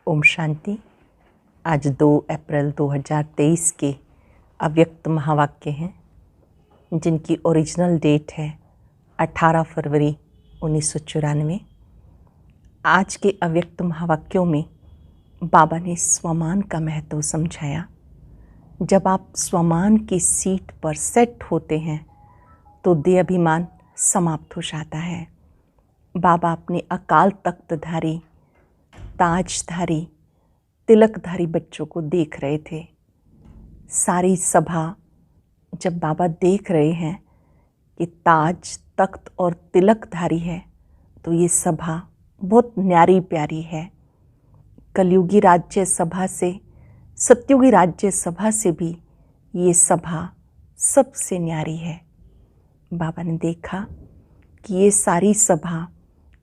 ओम शांति। आज 2 अप्रैल 2023 के अव्यक्त महावाक्य हैं जिनकी ओरिजिनल डेट है 18 फरवरी 1994। आज के अव्यक्त महावाक्यों में बाबा ने स्वमान का महत्व समझाया। जब आप स्वमान की सीट पर सेट होते हैं तो देह अभिमान समाप्त हो जाता है। बाबा अपने अकाल तख्तधारी, ताजधारी, तिलकधारी बच्चों को देख रहे थे। सारी सभा जब बाबा देख रहे हैं कि ताज, तख्त और तिलकधारी है तो ये सभा बहुत न्यारी प्यारी है। कलयुगी राज्य सभा से, सतयुगी राज्य सभा से भी ये सभा सबसे न्यारी है। बाबा ने देखा कि ये सारी सभा,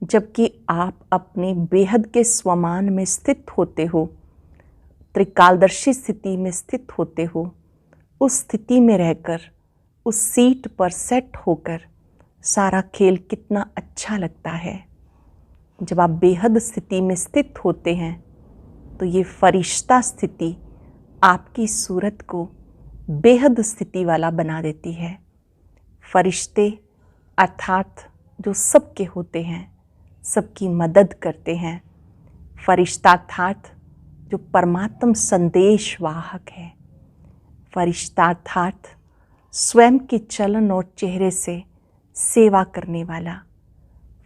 जबकि आप अपने बेहद के स्वमान में स्थित होते हो, त्रिकालदर्शी स्थिति में स्थित होते हो, उस स्थिति में रहकर, उस सीट पर सेट होकर सारा खेल कितना अच्छा लगता है। जब आप बेहद स्थिति में स्थित होते हैं तो ये फरिश्ता स्थिति आपकी सूरत को बेहद स्थिति वाला बना देती है। फरिश्ते अर्थात जो सबके होते हैं, सबकी मदद करते हैं। फरिश्ता अर्थात जो परमात्म संदेश वाहक है। फरिश्ता अर्थात स्वयं के चलन और चेहरे से सेवा करने वाला।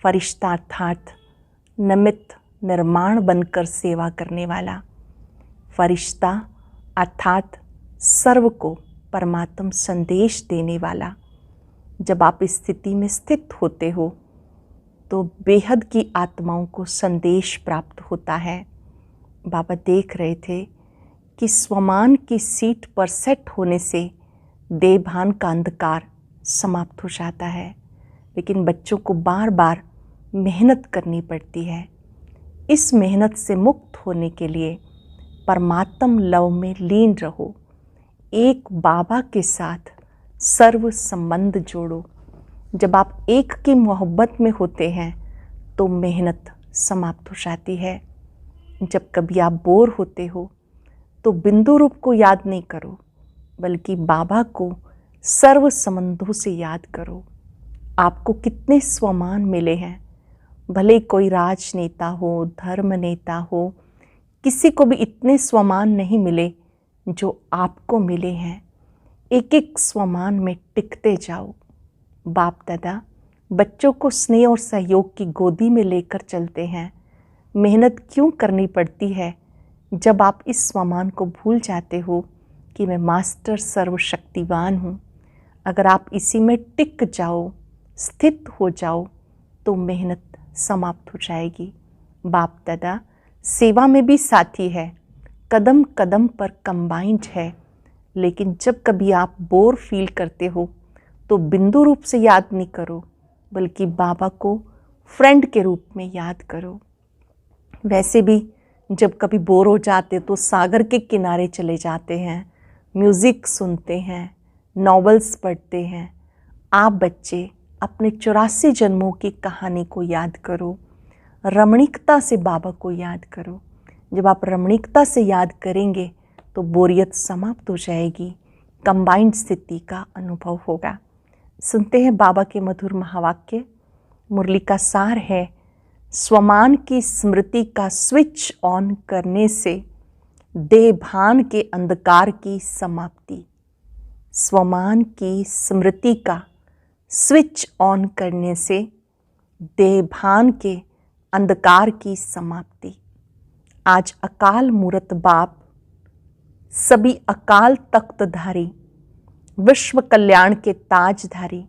फरिश्ता अर्थात निमित्त निर्माण बनकर सेवा करने वाला। फरिश्ता अर्थात सर्व को परमात्म संदेश देने वाला। जब आप इस स्थिति में स्थित होते हो तो बेहद की आत्माओं को संदेश प्राप्त होता है। बाबा देख रहे थे कि स्वमान की सीट पर सेट होने से देहभान का अंधकार समाप्त हो जाता है, लेकिन बच्चों को बार बार मेहनत करनी पड़ती है। इस मेहनत से मुक्त होने के लिए परमात्म लव में लीन रहो। एक बाबा के साथ सर्व संबंध जोड़ो। जब आप एक की मोहब्बत में होते हैं तो मेहनत समाप्त हो जाती है। जब कभी आप बोर होते हो तो बिंदु रूप को याद नहीं करो, बल्कि बाबा को सर्व संबंधों से याद करो। आपको कितने स्वमान मिले हैं, भले कोई राजनेता हो, धर्म नेता हो, किसी को भी इतने स्वमान नहीं मिले जो आपको मिले हैं। एक एक स्वमान में टिकते जाओ। बाप दादा बच्चों को स्नेह और सहयोग की गोदी में लेकर चलते हैं। मेहनत क्यों करनी पड़ती है जब आप इस स्वमान को भूल जाते हो कि मैं मास्टर सर्वशक्तिवान हूँ। अगर आप इसी में टिक जाओ, स्थित हो जाओ, तो मेहनत समाप्त हो जाएगी। बाप दादा सेवा में भी साथी है, कदम कदम पर कंबाइंड है, लेकिन जब कभी आप बोर फील करते हो तो बिंदु रूप से याद नहीं करो, बल्कि बाबा को फ्रेंड के रूप में याद करो। वैसे भी जब कभी बोर हो जाते तो सागर के किनारे चले जाते हैं, म्यूज़िक सुनते हैं, नॉवेल्स पढ़ते हैं। आप बच्चे अपने 84 जन्मों की कहानी को याद करो, रमणीकता से बाबा को याद करो। जब आप रमणीकता से याद करेंगे तो बोरियत समाप्त हो जाएगी, कंबाइंड स्थिति का अनुभव होगा। सुनते हैं बाबा के मधुर महावाक्य। मुरली का सार है, स्वमान की स्मृति का स्विच ऑन करने से देहभान के अंधकार की समाप्ति। स्वमान की स्मृति का स्विच ऑन करने से देहभान के अंधकार की समाप्ति। आज अकाल मूरत बाप सभी अकाल तख्तधारी, विश्व कल्याण के ताजधारी,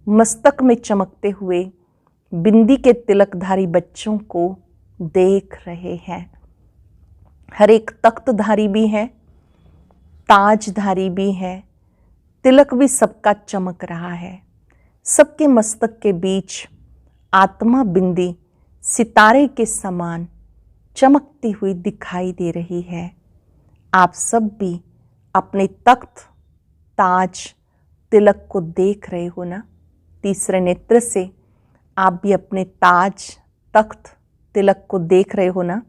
मस्तक में चमकते हुए बिंदी के तिलकधारी बच्चों को देख रहे हैं। हर एक तख्तधारी भी है, ताजधारी भी है, तिलक भी सबका चमक रहा है। सबके मस्तक के बीच आत्मा बिंदी सितारे के समान चमकती हुई दिखाई दे रही है। आप सब भी अपने तख्त, ताज, तिलक को देख रहे हो ना। तीसरे नेत्र से आप भी अपने ताज, तख्त, तिलक को देख रहे हो ना।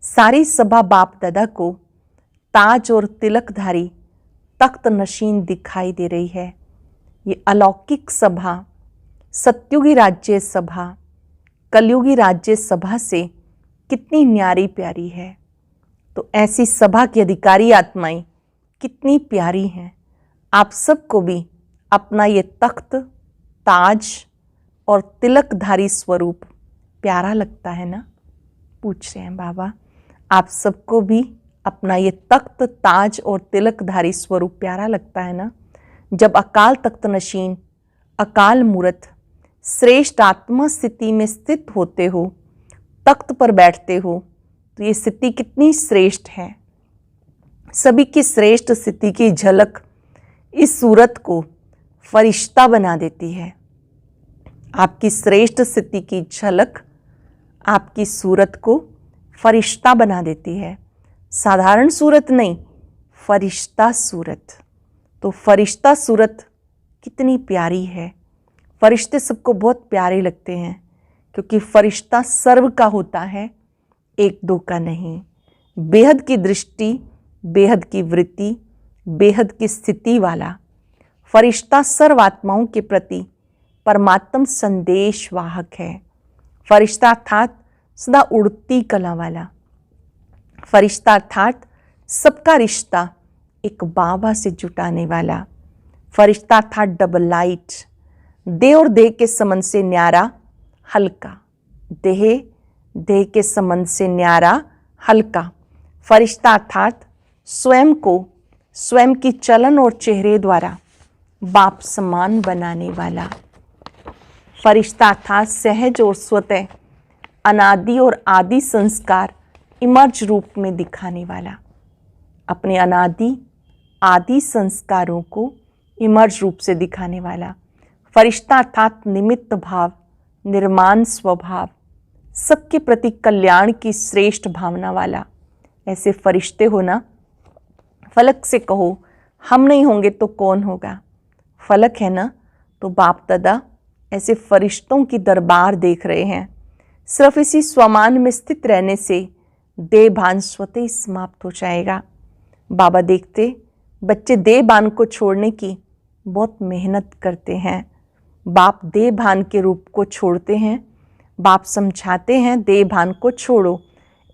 सारी सभा बाप दादा को ताज और तिलकधारी तख्त नशीन दिखाई दे रही है। ये अलौकिक सभा, सत्युगी राज्य सभा, कलयुगी राज्य सभा से कितनी न्यारी प्यारी है। तो ऐसी सभा की अधिकारी आत्माएं कितनी प्यारी हैं। आप सबको भी अपना ये तख्त, ताज और तिलकधारी स्वरूप प्यारा लगता है ना? पूछ रहे हैं बाबा, आप सबको भी अपना ये तख्त, ताज और तिलकधारी स्वरूप प्यारा लगता है ना? जब अकाल तख्त नशीन, अकाल मूर्त, श्रेष्ठ आत्मा स्थिति में स्थित होते हो, तख्त पर बैठते हो, तो ये स्थिति कितनी श्रेष्ठ है। सभी की श्रेष्ठ स्थिति की झलक इस सूरत को फरिश्ता बना देती है। आपकी श्रेष्ठ स्थिति की झलक आपकी सूरत को फरिश्ता बना देती है। साधारण सूरत नहीं, फरिश्ता सूरत। तो फरिश्ता सूरत कितनी प्यारी है। फरिश्ते सबको बहुत प्यारे लगते हैं, क्योंकि फरिश्ता सर्व का होता है, एक दो का नहीं। बेहद की दृष्टि, बेहद की वृत्ति, बेहद की स्थिति वाला फरिश्ता सर्व आत्माओं के प्रति परमात्म संदेश वाहक है। फरिश्ता अर्थात सदा उड़ती कला वाला। फरिश्ता अर्थात सबका रिश्ता एक बाबा से जुटाने वाला। फरिश्ता अर्थात डबल लाइट, देह और देह के संबंध से न्यारा हल्का, देह के संबंध से न्यारा हल्का। फरिश्ता अर्थात स्वयं को स्वयं की चलन और चेहरे द्वारा बाप समान बनाने वाला। फरिश्ता अर्थात सहज और स्वतः अनादि और आदि संस्कार इमर्ज रूप में दिखाने वाला। अपने अनादि आदि संस्कारों को इमर्ज रूप से दिखाने वाला। फरिश्ता अर्थात निमित्त भाव, निर्माण स्वभाव, सबके प्रति कल्याण की श्रेष्ठ भावना वाला। ऐसे फरिश्ते हो ना। फलक से कहो, हम नहीं होंगे तो कौन होगा? फलक है ना। तो बाप दादा ऐसे फरिश्तों की दरबार देख रहे हैं। सिर्फ इसी स्वमान में स्थित रहने से देह भान स्वतः ही समाप्त हो जाएगा। बाबा देखते बच्चे देह भान को छोड़ने की बहुत मेहनत करते हैं। बाप देह भान के रूप को छोड़ते हैं। बाप समझाते हैं देह भान को छोड़ो।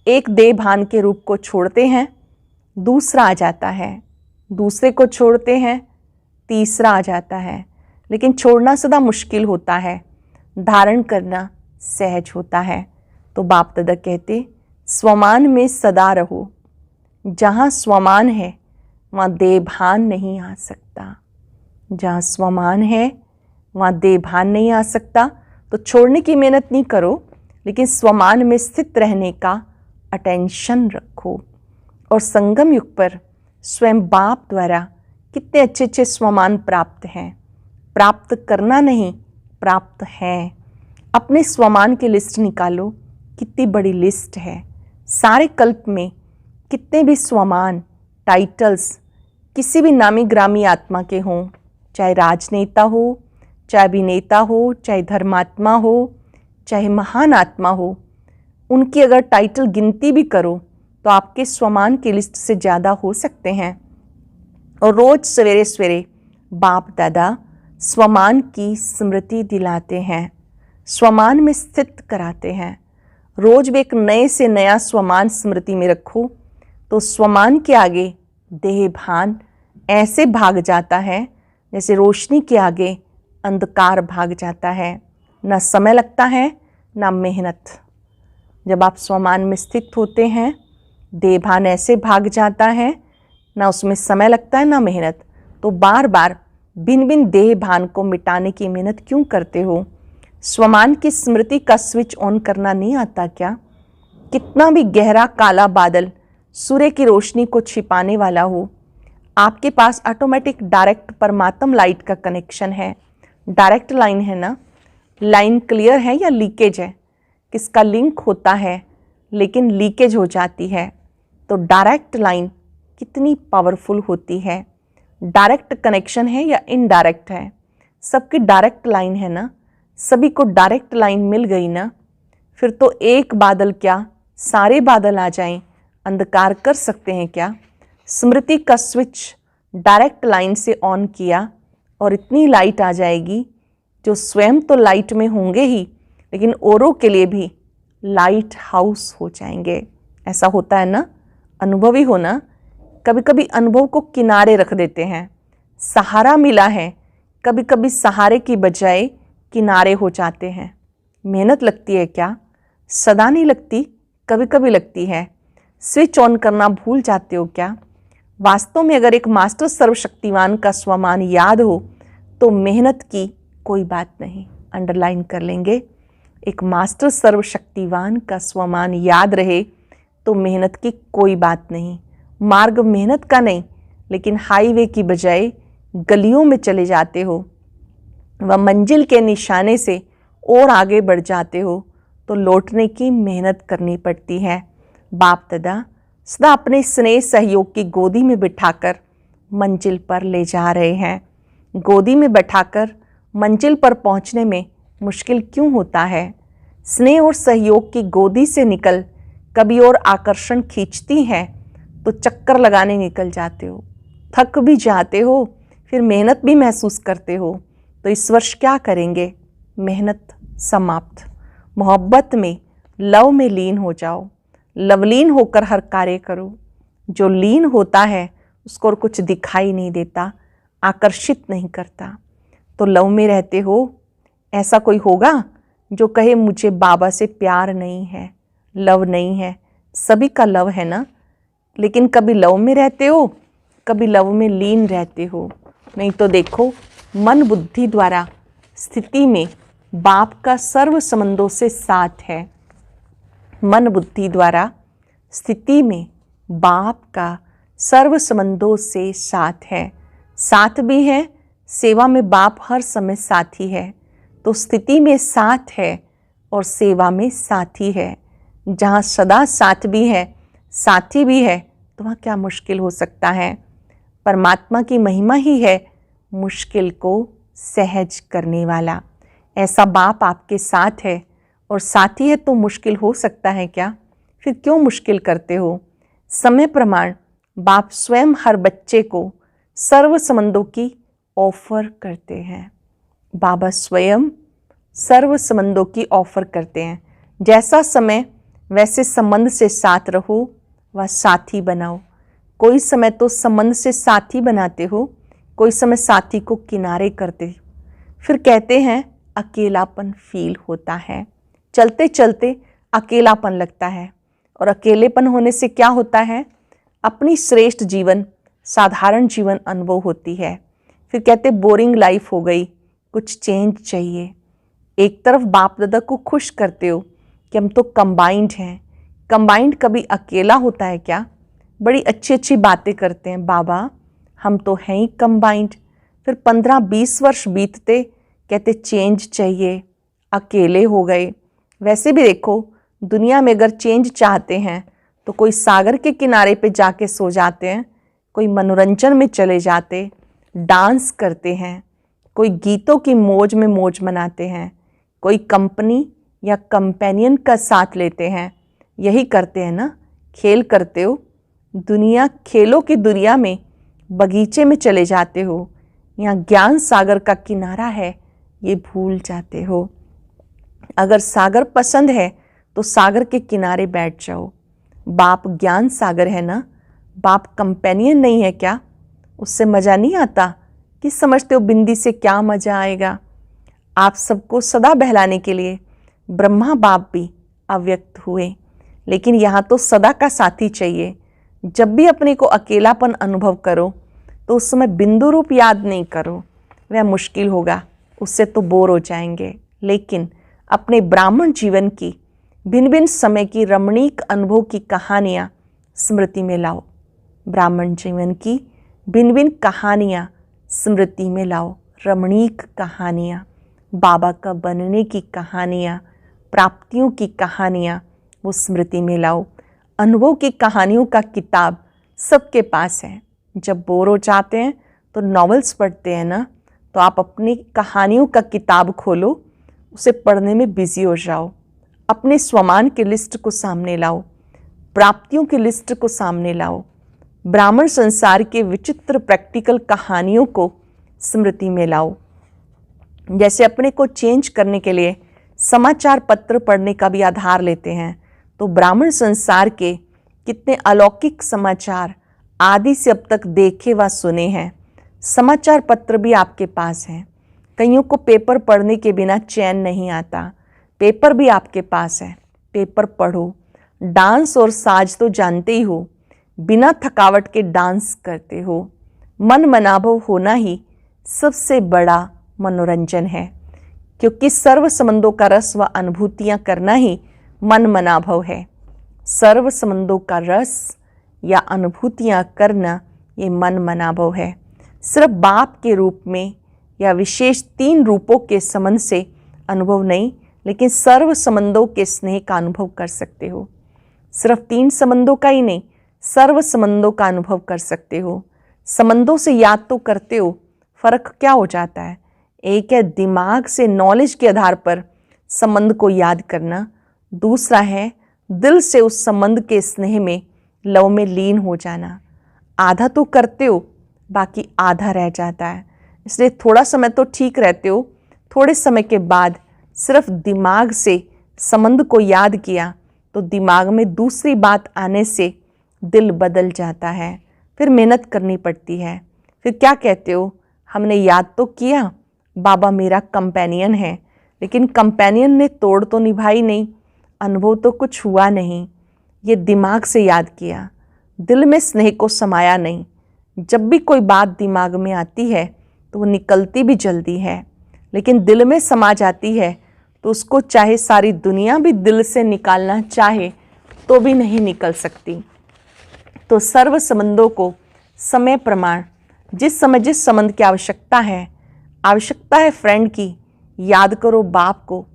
एक देह भान के रूप को छोड़ते हैं, दूसरा आ जाता है। दूसरे को छोड़ते हैं, तीसरा आ जाता है। लेकिन छोड़ना सदा मुश्किल होता है, धारण करना सहज होता है। तो बाप दादा कहते स्वमान में सदा रहो। जहाँ स्वमान है वहाँ देभान नहीं आ सकता। जहाँ स्वमान है वहाँ देभान नहीं आ सकता। तो छोड़ने की मेहनत नहीं करो, लेकिन स्वमान में स्थित रहने का अटेंशन रखो। और संगम युग पर स्वयं बाप द्वारा कितने अच्छे अच्छे स्वमान प्राप्त हैं। प्राप्त करना नहीं, प्राप्त हैं। अपने स्वमान की लिस्ट निकालो, कितनी बड़ी लिस्ट है। सारे कल्प में कितने भी स्वमान, टाइटल्स किसी भी नामी ग्रामी आत्मा के हों, चाहे राजनेता हो, चाहे अभिनेता हो, चाहे धर्मात्मा हो, चाहे महान आत्मा हो, उनकी अगर टाइटल गिनती भी करो तो आपके स्वमान की लिस्ट से ज़्यादा हो सकते हैं। और रोज़ सवेरे सवेरे बाप दादा स्वमान की स्मृति दिलाते हैं, स्वमान में स्थित कराते हैं। रोज भी एक नए से नया स्वमान स्मृति में रखो, तो स्वमान के आगे देह भान ऐसे भाग जाता है जैसे रोशनी के आगे अंधकार भाग जाता है। ना समय लगता है, ना मेहनत। जब आप स्वमान में स्थित होते हैं, देह भान ऐसे भाग जाता है, ना उसमें समय लगता है, ना मेहनत। तो बार बार भिन्न भिन्न देह भान को मिटाने की मेहनत क्यों करते हो? स्वमान की स्मृति का स्विच ऑन करना नहीं आता क्या? कितना भी गहरा काला बादल सूर्य की रोशनी को छिपाने वाला हो, आपके पास ऑटोमेटिक डायरेक्ट परमात्म लाइट का कनेक्शन है। डायरेक्ट लाइन है ना। लाइन क्लियर है या लीकेज है? किसका लिंक होता है लेकिन लीकेज हो जाती है। तो डायरेक्ट लाइन कितनी पावरफुल होती है। डायरेक्ट कनेक्शन है या इनडायरेक्ट है? सबकी डायरेक्ट लाइन है ना। सभी को डायरेक्ट लाइन मिल गई ना। फिर तो एक बादल क्या सारे बादल आ जाएं, अंधकार कर सकते हैं क्या? स्मृति का स्विच डायरेक्ट लाइन से ऑन किया और इतनी लाइट आ जाएगी जो स्वयं तो लाइट में होंगे ही, लेकिन औरों के लिए भी लाइट हाउस हो जाएंगे। ऐसा होता है ना, अनुभवी हो ना। कभी कभी अनुभव को किनारे रख देते हैं, सहारा मिला है, कभी कभी सहारे की बजाय किनारे हो जाते हैं। मेहनत लगती है क्या? सदा नहीं लगती, कभी कभी लगती है। स्विच ऑन करना भूल जाते हो क्या? वास्तव में अगर एक मास्टर सर्वशक्तिमान का स्वमान याद हो तो मेहनत की कोई बात नहीं। अंडरलाइन कर लेंगे, एक मास्टर सर्वशक्तिवान का स्वमान याद रहे तो मेहनत की कोई बात नहीं। मार्ग मेहनत का नहीं, लेकिन हाईवे की बजाय गलियों में चले जाते हो व मंजिल के निशाने से और आगे बढ़ जाते हो तो लौटने की मेहनत करनी पड़ती है। बाप दादा सदा अपने स्नेह सहयोग की गोदी में बिठाकर मंजिल पर ले जा रहे हैं। गोदी में बैठाकर मंजिल पर पहुंचने में मुश्किल क्यों होता है? स्नेह और सहयोग की गोदी से निकल कभी और आकर्षण खींचती है तो चक्कर लगाने निकल जाते हो, थक भी जाते हो, फिर मेहनत भी महसूस करते हो। तो इस वर्ष क्या करेंगे? मेहनत समाप्त। मोहब्बत में, लव में लीन हो जाओ। लवलीन होकर हर कार्य करो। जो लीन होता है उसको और कुछ दिखाई नहीं देता, आकर्षित नहीं करता। तो लव में रहते हो, ऐसा कोई होगा जो कहे मुझे बाबा से प्यार नहीं है, लव नहीं है? सभी का लव है ना, लेकिन कभी लव में रहते हो, कभी लव में लीन रहते हो। नहीं तो देखो, मन बुद्धि द्वारा स्थिति में बाप का सर्व संबंधों से साथ है। मन बुद्धि द्वारा स्थिति में बाप का सर्व संबंधों से साथ है। साथ भी है, सेवा में बाप हर समय साथी है। तो स्थिति में साथ है और सेवा में साथी है। जहाँ सदा साथ भी है, साथी भी है, तो वहाँ क्या मुश्किल हो सकता है? परमात्मा की महिमा ही है मुश्किल को सहज करने वाला। ऐसा बाप आपके साथ है और साथी है तो मुश्किल हो सकता है क्या? फिर क्यों मुश्किल करते हो? समय प्रमाण बाप स्वयं हर बच्चे को सर्व संबंधों की ऑफर करते हैं। बाबा स्वयं सर्व संबंधों की ऑफर करते हैं। जैसा समय वैसे संबंध से साथ रहो व साथी बनाओ। कोई समय तो संबंध से साथी बनाते हो, कोई समय साथी को किनारे करते, फिर कहते हैं अकेलापन फील होता है। चलते चलते अकेलापन लगता है और अकेलेपन होने से क्या होता है? अपनी श्रेष्ठ जीवन, साधारण जीवन अनुभव होती है। फिर कहते बोरिंग लाइफ हो गई, कुछ चेंज चाहिए। एक तरफ बाप दादा को खुश करते हो कि हम तो कंबाइंड हैं। कंबाइंड कभी अकेला होता है क्या? बड़ी अच्छी अच्छी बातें करते हैं, बाबा हम तो हैं ही कंबाइंड। फिर 15-20 वर्ष बीतते, कहते चेंज चाहिए, अकेले हो गए। वैसे भी देखो, दुनिया में अगर चेंज चाहते हैं तो कोई सागर के किनारे पे जाके सो जाते हैं, कोई मनोरंजन में चले जाते, डांस करते हैं, कोई गीतों की मौज में मौज मनाते हैं, कोई कंपनी या कंपेनियन का साथ लेते हैं। यही करते हैं ना, खेल करते हो। दुनिया, खेलों की दुनिया में बगीचे में चले जाते हो, यहाँ ज्ञान सागर का किनारा है, ये भूल जाते हो। अगर सागर पसंद है तो सागर के किनारे बैठ जाओ। बाप ज्ञान सागर है ना, बाप कंपेनियन नहीं है क्या? उससे मज़ा नहीं आता? कि समझते हो बिंदी से क्या मज़ा आएगा? आप सबको सदा बहलाने के लिए ब्रह्मा बाप भी अव्यक्त हुए, लेकिन यहाँ तो सदा का साथी चाहिए। जब भी अपने को अकेलापन अनुभव करो तो उस समय बिंदु रूप याद नहीं करो, वह मुश्किल होगा, उससे तो बोर हो जाएंगे। लेकिन अपने ब्राह्मण जीवन की भिन्न भिन्न समय की रमणीक अनुभव की कहानियाँ स्मृति में लाओ। ब्राह्मण जीवन की भिन्न भिन्न कहानियाँ स्मृति में लाओ। रमणीक कहानियाँ, बाबा का बनने की कहानियाँ, प्राप्तियों की कहानियाँ, वो स्मृति में लाओ। अनुभव की कहानियों का किताब सबके पास है। जब बोर हो जाते हैं तो नॉवेल्स पढ़ते हैं ना, तो आप अपनी कहानियों का किताब खोलो, उसे पढ़ने में बिजी हो जाओ। अपने स्वमान की लिस्ट को सामने लाओ, प्राप्तियों की लिस्ट को सामने लाओ, ब्राह्मण संसार के विचित्र प्रैक्टिकल कहानियों को स्मृति में लाओ। जैसे अपने को चेंज करने के लिए समाचार पत्र पढ़ने का भी आधार लेते हैं, तो ब्राह्मण संसार के कितने अलौकिक समाचार आदि से अब तक देखे व सुने हैं। समाचार पत्र भी आपके पास हैं। कईयों को पेपर पढ़ने के बिना चैन नहीं आता, पेपर भी आपके पास है, पेपर पढ़ो। डांस और साज तो जानते ही हो, बिना थकावट के डांस करते हो। मन मनाभव होना ही सबसे बड़ा मनोरंजन है, क्योंकि सर्व संबंधों का रस व अनुभूतियाँ करना ही मन मनाभव है। सर्व संबंधों का रस या अनुभूतियाँ करना ये मन मनाभव है। सिर्फ बाप के रूप में या विशेष 3 रूपों के संबंध से अनुभव नहीं, लेकिन सर्व संबंधों के स्नेह का अनुभव कर सकते हो। सिर्फ 3 संबंधों का ही नहीं, सर्व संबंधों का अनुभव कर सकते हो। संबंधों से याद तो करते हो, फर्क क्या हो जाता है? एक है दिमाग से नॉलेज के आधार पर संबंध को याद करना, दूसरा है दिल से उस संबंध के स्नेह में लव में लीन हो जाना। आधा तो करते हो, बाकी आधा रह जाता है। इसलिए थोड़ा समय तो ठीक रहते हो, थोड़े समय के बाद सिर्फ दिमाग से संबंध को याद किया तो दिमाग में दूसरी बात आने से दिल बदल जाता है। फिर मेहनत करनी पड़ती है। फिर क्या कहते हो, हमने याद तो किया, बाबा मेरा कंपेनियन है, लेकिन कंपेनियन ने तोड़ तो निभाई नहीं, अनुभव तो कुछ हुआ नहीं। ये दिमाग से याद किया, दिल में स्नेह को समाया नहीं। जब भी कोई बात दिमाग में आती है तो वो निकलती भी जल्दी है, लेकिन दिल में समा जाती है तो उसको चाहे सारी दुनिया भी दिल से निकालना चाहे तो भी नहीं निकल सकती। तो सर्व संबंधों को समय प्रमाण, जिस समय जिस संबंध की आवश्यकता है फ्रेंड की, याद करो बाप को,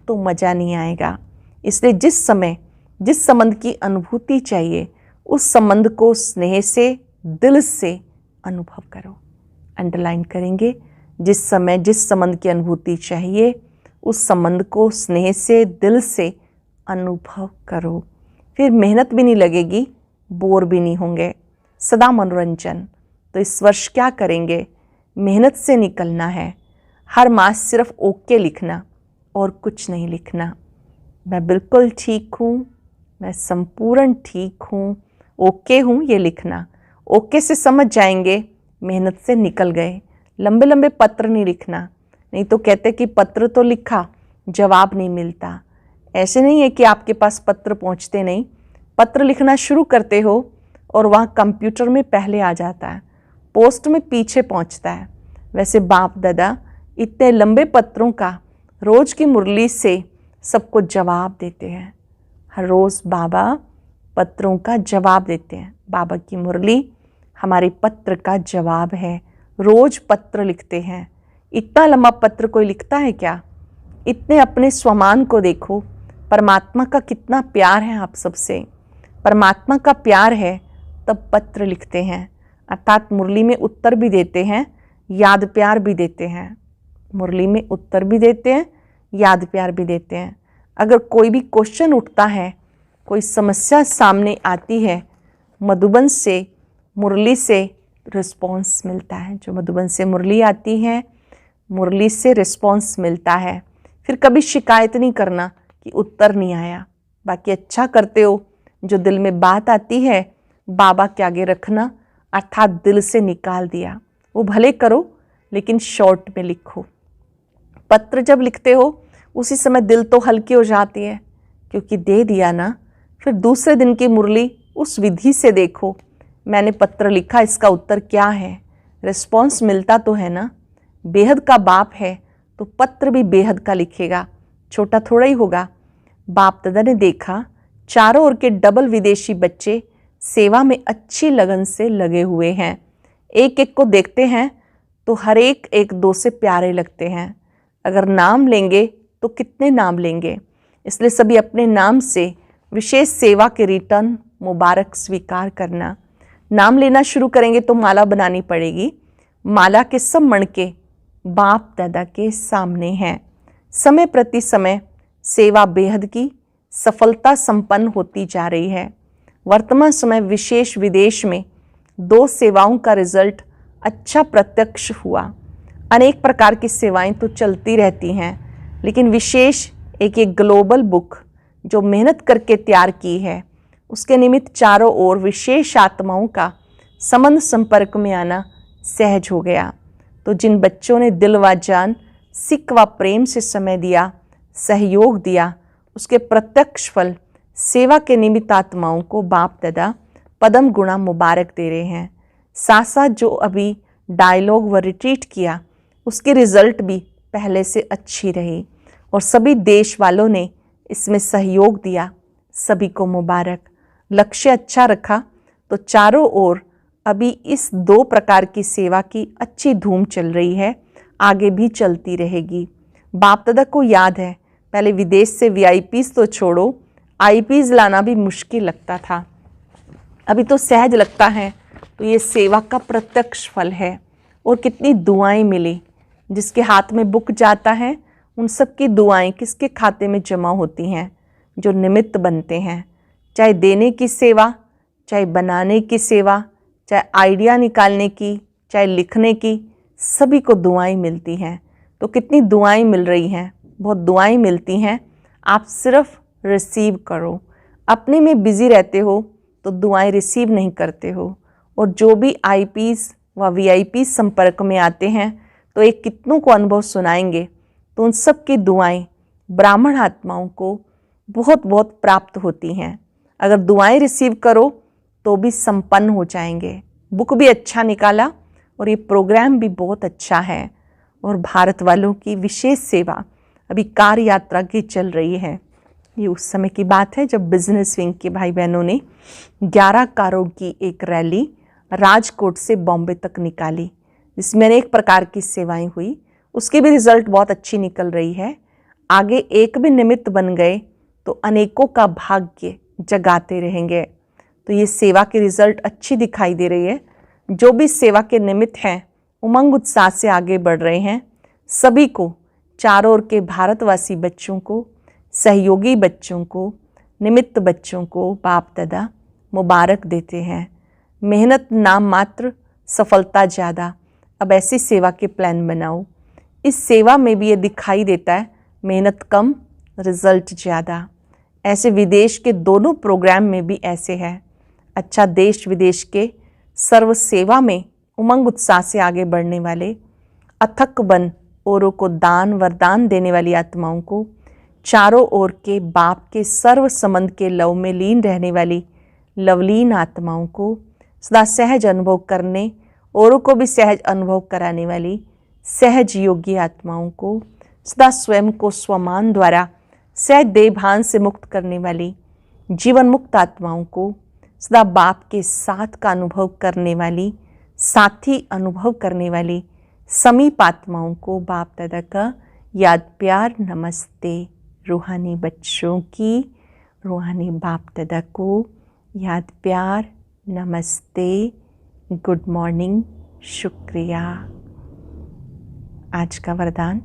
तो मज़ा नहीं आएगा। इसलिए जिस समय जिस संबंध की अनुभूति चाहिए उस संबंध को स्नेह से, दिल से अनुभव करो। अंडरलाइन करेंगे, जिस समय जिस संबंध की अनुभूति चाहिए उस संबंध को स्नेह से, दिल से अनुभव करो। फिर मेहनत भी नहीं लगेगी, बोर भी नहीं होंगे, सदा मनोरंजन। तो इस वर्ष क्या करेंगे? मेहनत से निकलना है। हर मास सिर्फ ओके लिखना और कुछ नहीं लिखना। मैं बिल्कुल ठीक हूँ, मैं संपूर्ण ठीक हूँ, ओके हूँ, ये लिखना। ओके से समझ जाएंगे मेहनत से निकल गए। लंबे लंबे पत्र नहीं लिखना, नहीं तो कहते कि पत्र तो लिखा, जवाब नहीं मिलता। ऐसे नहीं है कि आपके पास पत्र पहुंचते नहीं, पत्र लिखना शुरू करते हो और वहाँ कंप्यूटर में पहले आ जाता है, पोस्ट में पीछे पहुंचता है। वैसे बाप दादा इतने लंबे पत्रों का रोज की मुरली से सबको जवाब देते हैं। हर रोज़ बाबा पत्रों का जवाब देते हैं। बाबा की मुरली हमारे पत्र का जवाब है। रोज पत्र लिखते हैं। इतना लंबा पत्र कोई लिखता है क्या? इतने अपने स्वमान को देखो, परमात्मा का कितना प्यार है आप सबसे। परमात्मा का प्यार है तब पत्र लिखते हैं, अर्थात मुरली में उत्तर भी देते हैं, याद प्यार भी देते हैं। मुरली में उत्तर भी देते हैं, याद प्यार भी देते हैं। अगर कोई भी क्वेश्चन उठता है, कोई समस्या सामने आती है, मधुबन से मुरली से रिस्पॉन्स मिलता है। जो मधुबन से मुरली आती है, मुरली से रिस्पॉन्स मिलता है। फिर कभी शिकायत नहीं करना कि उत्तर नहीं आया। बाकी अच्छा करते हो, जो दिल में बात आती है बाबा के आगे रखना, अर्थात दिल से निकाल दिया। वो भले करो लेकिन शॉर्ट में लिखो। पत्र जब लिखते हो उसी समय दिल तो हल्की हो जाती है, क्योंकि दे दिया ना। फिर दूसरे दिन की मुरली उस विधि से देखो, मैंने पत्र लिखा, इसका उत्तर क्या है, रिस्पॉन्स मिलता तो है ना। बेहद का बाप है तो पत्र भी बेहद का लिखेगा, छोटा थोड़ा ही होगा। बाप दादा ने देखा चारों ओर के डबल विदेशी बच्चे सेवा में अच्छी लगन से लगे हुए हैं। एक एक को देखते हैं तो हर एक एक दो से प्यारे लगते हैं। अगर नाम लेंगे तो कितने नाम लेंगे, इसलिए सभी अपने नाम से विशेष सेवा के रिटर्न मुबारक स्वीकार करना। नाम लेना शुरू करेंगे तो माला बनानी पड़ेगी। माला के सब मणके बाप दादा के सामने हैं। समय प्रति समय सेवा बेहद की सफलता संपन्न होती जा रही है। वर्तमान समय विशेष विदेश में 2 सेवाओं का रिजल्ट अच्छा प्रत्यक्ष हुआ। अनेक प्रकार की सेवाएं तो चलती रहती हैं, लेकिन विशेष एक ग्लोबल बुक जो मेहनत करके तैयार की है, उसके निमित्त चारों ओर विशेष आत्माओं का संबंध संपर्क में आना सहज हो गया। तो जिन बच्चों ने दिल व जान, सिक व प्रेम से समय दिया, सहयोग दिया, उसके प्रत्यक्ष फल सेवा के निमित्त आत्माओं को बाप दादा पदम गुणा मुबारक दे रहे हैं। साथ साथ जो अभी डायलॉग व रिट्रीट किया, उसके रिजल्ट भी पहले से अच्छी रही और सभी देश वालों ने इसमें सहयोग दिया। सभी को मुबारक। लक्ष्य अच्छा रखा तो चारों ओर अभी इस 2 प्रकार की सेवा की अच्छी धूम चल रही है, आगे भी चलती रहेगी। बाप दादा को याद है, पहले विदेश से वीआईपीज तो छोड़ो, आईपीज लाना भी मुश्किल लगता था, अभी तो सहज लगता है। तो ये सेवा का प्रत्यक्ष फल है। और कितनी दुआएं मिली। जिसके हाथ में बुक जाता है, उन सब की दुआएं किसके खाते में जमा होती हैं? जो निमित्त बनते हैं। चाहे देने की सेवा, चाहे बनाने की सेवा, चाहे आइडिया निकालने की, चाहे लिखने की, सभी को दुआएं मिलती हैं। तो कितनी दुआएं मिल रही हैं? बहुत दुआएं मिलती हैं। आप सिर्फ रिसीव करो। अपने में बिजी रहते हो तो दुआएं रिसीव नहीं करते हो। और जो भी आईपीज व वीआईपी संपर्क में आते हैं, तो एक कितनों को अनुभव सुनाएंगे, तो उन सब की दुआएं ब्राह्मण आत्माओं को बहुत बहुत प्राप्त होती हैं। अगर दुआएं रिसीव करो तो भी संपन्न हो जाएंगे। बुक भी अच्छा निकाला और ये प्रोग्राम भी बहुत अच्छा है। और भारत वालों की विशेष सेवा अभी कार यात्रा की चल रही है। ये उस समय की बात है जब बिजनेस विंग के भाई बहनों ने 11 कारों की एक रैली राजकोट से बॉम्बे तक निकाली, जिसमें अनेक प्रकार की सेवाएं हुई। उसकी भी रिजल्ट बहुत अच्छी निकल रही है। आगे एक भी निमित्त बन गए तो अनेकों का भाग्य जगाते रहेंगे। तो ये सेवा की रिजल्ट अच्छी दिखाई दे रही है। जो भी सेवा के निमित्त हैं, उमंग उत्साह से आगे बढ़ रहे हैं। सभी को, चारों ओर के भारतवासी बच्चों को, सहयोगी बच्चों को, निमित्त बच्चों को बाप दादा मुबारक देते हैं। मेहनत नाम मात्र, सफलता ज़्यादा। अब ऐसी सेवा के प्लान बनाओ। इस सेवा में भी ये दिखाई देता है, मेहनत कम, रिजल्ट ज़्यादा। ऐसे विदेश के दोनों प्रोग्राम में भी ऐसे है। अच्छा, देश विदेश के सर्व सेवा में उमंग उत्साह से आगे बढ़ने वाले, अथक बन औरों को दान वरदान देने वाली आत्माओं को, चारों ओर के बाप के सर्व संबंध के लव में लीन रहने वाली लवलीन आत्माओं को, सदा सहज अनुभव करने, औरों को भी सहज अनुभव कराने वाली सहज योगी आत्माओं को, सदा स्वयं को स्वमान द्वारा सहज देहभान से मुक्त करने वाली जीवन मुक्त आत्माओं को, सदा बाप के साथ का अनुभव करने वाली, साथी अनुभव करने वाली समीप आत्माओं को बाप दादा का याद प्यार नमस्ते। रूहानी बच्चों की रूहानी बाप दादा को याद प्यार नमस्ते, गुड मॉर्निंग, शुक्रिया। आज का वरदान,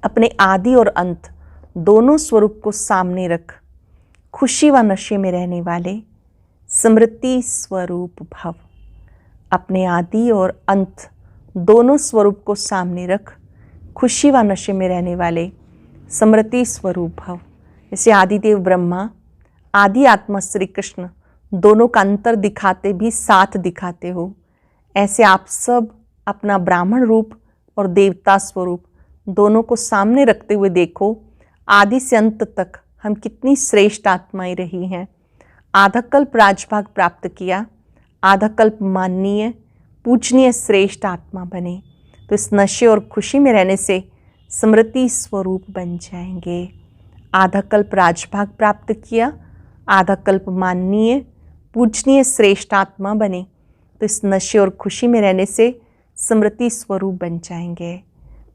अपने आदि और अंत दोनों स्वरूप को सामने रख खुशी व नशे में रहने वाले स्मृति स्वरूप भव। अपने आदि और अंत दोनों स्वरूप को सामने रख खुशी व नशे में रहने वाले स्मृति स्वरूप भव। जैसे आदिदेव ब्रह्मा, आदि आत्मा श्री कृष्ण दोनों का अंतर दिखाते भी साथ दिखाते हो, ऐसे आप सब अपना ब्राह्मण रूप और देवता स्वरूप दोनों को सामने रखते हुए देखो। आदि से अंत तक हम कितनी श्रेष्ठ आत्माएं रही हैं। आधा कल्प राजभाग प्राप्त किया, आधा कल्प माननीय पूजनीय श्रेष्ठ आत्मा बने। तो इस नशे और खुशी में रहने से स्मृति स्वरूप बन जाएंगे। आधा कल्प राजभाग प्राप्त किया, आधा कल्प माननीय पूजनीय श्रेष्ठ आत्मा बने, तो इस नशे और खुशी में रहने से स्मृति स्वरूप बन जाएंगे।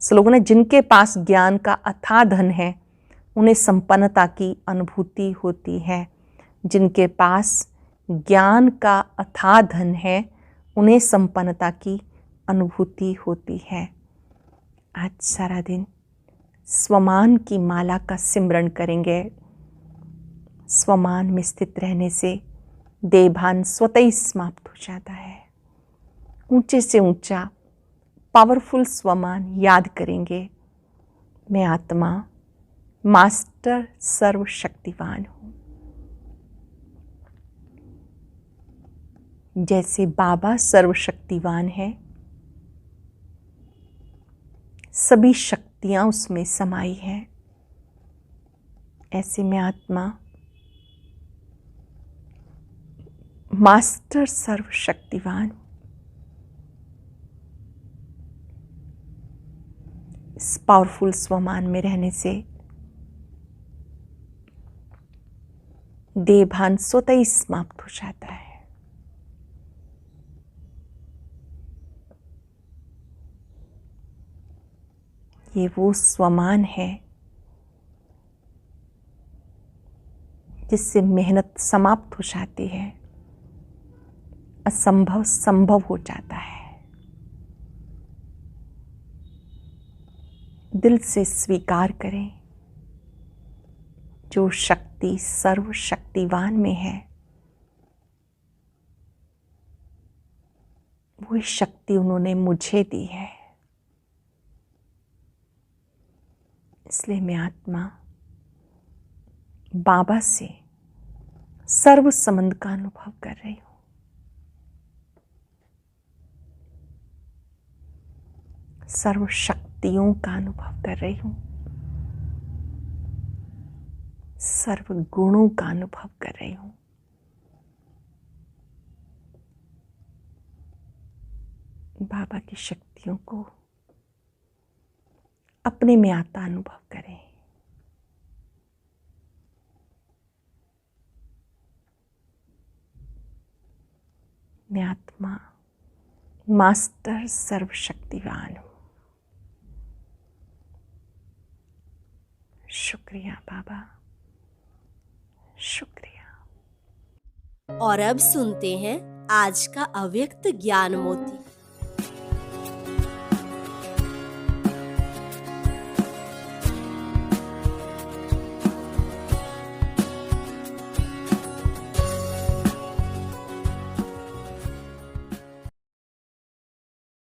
श्लोक ने, जिनके पास ज्ञान का अथाह धन है उन्हें संपन्नता की अनुभूति होती है। जिनके पास ज्ञान का अथाह धन है उन्हें संपन्नता की अनुभूति होती है। आज सारा दिन स्वमान की माला का सिमरण करेंगे। स्वमान में स्थित रहने से देहभान स्वतः ही समाप्त हो जाता है। ऊंचे से ऊंचा पावरफुल स्वमान याद करेंगे, मैं आत्मा मास्टर सर्वशक्तिवान हूँ। जैसे बाबा सर्वशक्तिवान है, सभी शक्तियाँ उसमें समाई हैं, ऐसे मैं आत्मा मास्टर सर्वशक्तिवान। इस पावरफुल स्वमान में रहने से देहभान स्वतः ही समाप्त हो जाता है। ये वो स्वमान है जिससे मेहनत समाप्त हो जाती है, असंभव संभव हो जाता है। दिल से स्वीकार करें, जो शक्ति सर्वशक्तिवान में है, वही शक्ति उन्होंने मुझे दी है। इसलिए मैं आत्मा बाबा से सर्व संबंध का अनुभव कर रही हूँ। सर्व शक्तियों का अनुभव कर रही हूँ। सर्व गुणों का अनुभव कर रही हूँ। बाबा की शक्तियों को अपने में आता अनुभव करें। मैं आत्मा मास्टर सर्वशक्तिवान हूँ। शुक्रिया बाबा, शुक्रिया। और अब सुनते हैं आज का अव्यक्त ज्ञान मोती।